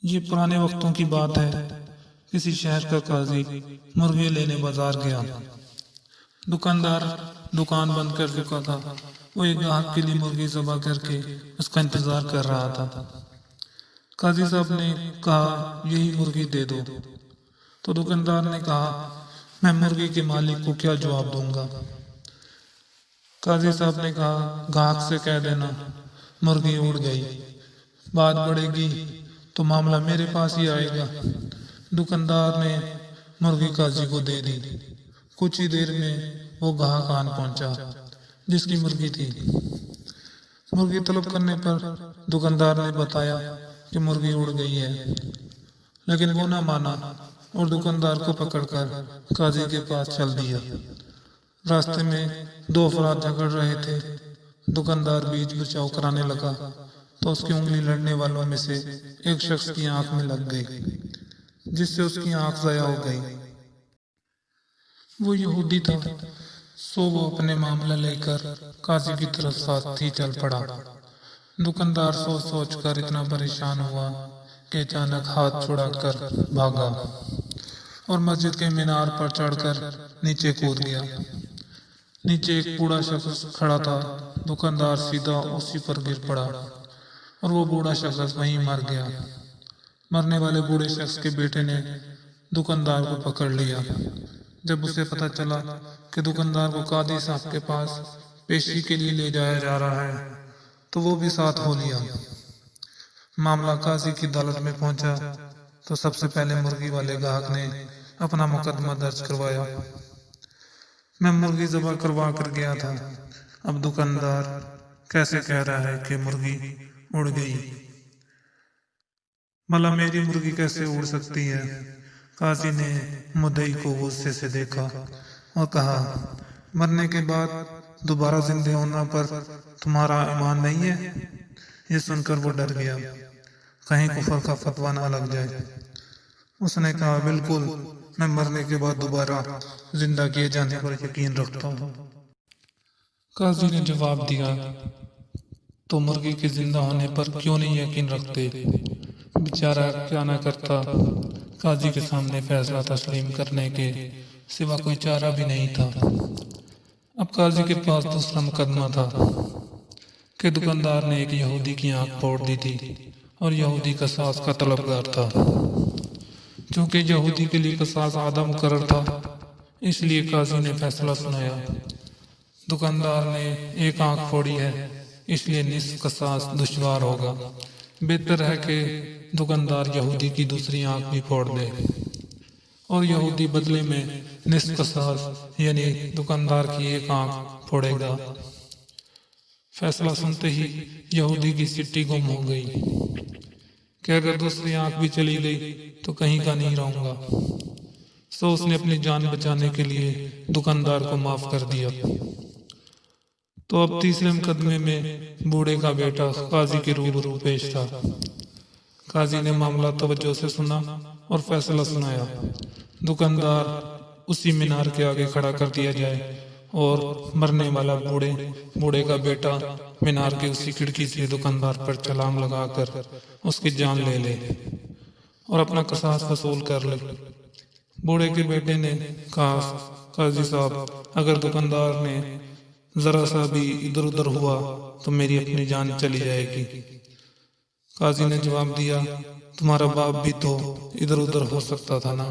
ये पुराने वक्तों की बात है। किसी शहर का काजी मुर्गे लेने बाजार गया। दुकानदार दुकान बंद कर चुका था। वो एक ग्राहक के लिए मुर्गी ज़बह करके उसका इंतजार कर रहा था। काजी साहब ने कहा, यही मुर्गी दे दो। तो दुकानदार ने कहा, मैं मुर्गी के मालिक को क्या जवाब दूंगा। काजी साहब ने कहा, ग्राहक से कह देना मुर्गी उड़ गई, बात बढ़ेगी तो मामला मेरे पास ही आएगा। दुकानदार ने मुर्गी काजी को दे दी। कुछ ही देर में वो ग्राहक आन पहुंचा जिसकी मुर्गी थी। मुर्गी तलब करने पर दुकानदार ने बताया कि मुर्गी उड़ गई है, लेकिन वो ना माना और दुकानदार को पकड़कर काजी के पास चल दिया। रास्ते में दो अफराद झगड़ रहे थे। दुकानदार बीच बचाव कराने लगा तो उसकी उंगली लड़ने वालों में से एक शख्स की आंख में लग गई, जिससे उसकी आंख ज़ाया हो गई। वो यहूदी था, सो वो अपने मामला लेकर काजी की तरफ साथ ही चल पड़ा। दुकानदार सोच सोच कर इतना परेशान हुआ कि अचानक हाथ छुड़ाकर भागा और मस्जिद के मीनार पर चढ़कर नीचे कूद गया। नीचे एक बूढ़ा शख्स खड़ा था। दुकानदार सीधा उसी पर गिर पड़ा और वो बूढ़ा शख्स वहीं मर गया। मरने वाले बूढ़े शख्स के बेटे ने दुकानदार को पकड़ लिया। जब उसे पता चला कि दुकानदार को कादी साहब के पास पेशी के लिए ले जाया जा रहा है, तो वो भी साथ हो लिया। मामला काजी की अदालत में पहुंचा तो सबसे पहले मुर्गी वाले ग्राहक ने अपना मुकदमा दर्ज करवाया। मैं मुर्गी ज़बह करवा कर गया था, अब दुकानदार कैसे कह रहा है कि मुर्गी उड़ गई। भला मेरी मुर्गी कैसे उड़ सकती है। काजी ने मुद्दई को गुस्से से देखा और कहा, मरने के बाद दोबारा जिंदे होना पर तुम्हारा ईमान नहीं है। ये सुनकर वो डर गया, कहीं कुफर का फतवा ना लग जाए। उसने कहा, बिल्कुल, मैं मरने के बाद दोबारा जिंदा किए जाने पर यकीन रखता हूँ। काजी ने जवाब दिया, तो मुर्गी के जिंदा होने पर क्यों नहीं यकीन रखते। बेचारा क्या ना करता। काजी के सामने फैसला तस्लीम करने के सिवा कोई चारा भी नहीं था। अब काजी के पास दूसरा मुकदमा था कि दुकानदार ने एक यहूदी की आंख फोड़ दी थी और यहूदी कसास का तलबगार था। क्योंकि यहूदी के लिए कसास आधा मुकर्रर था, इसलिए काजी ने फैसला सुनाया। दुकानदार ने एक आंख फोड़ी है, इसलिए निस्फ कसास दुश्वार होगा। बेहतर है कि दुकानदार यहूदी की दूसरी आंख भी फोड़ दे और यहूदी बदले में निस्फ कसास यानी दुकानदार की एक आंख फोड़ेगा। फैसला सुनते ही यहूदी की सिट्टी गुम हो गई कि अगर दूसरी आंख भी चली गई तो कहीं का नहीं रहूंगा। सो उसने अपनी जान बचाने के लिए दुकानदार को माफ कर दिया। तो अब तीसरे मुकदमे में बूढ़े का बेटा काजी के रूबरू पेश था। काजी ने मामला तवज्जो से सुना और फैसला सुनाया। दुकानदार उसी मीनार के आगे खड़ा कर दिया जाए और मरने वाला बूढ़े का बेटा मीनार की उसी खिड़की से दुकानदार पर छलांग लगाकर उसकी जान ले ले और अपना कसास वसूल कर ले। बूढ़े के बेटे ने कहा, काजी साहब, अगर दुकानदार ने जरा सा भी इधर उधर हुआ तो मेरी अपनी जान चली जाएगी। काजी ने जवाब दिया, तुम्हारा बाप भी तो इधर उधर हो सकता था ना।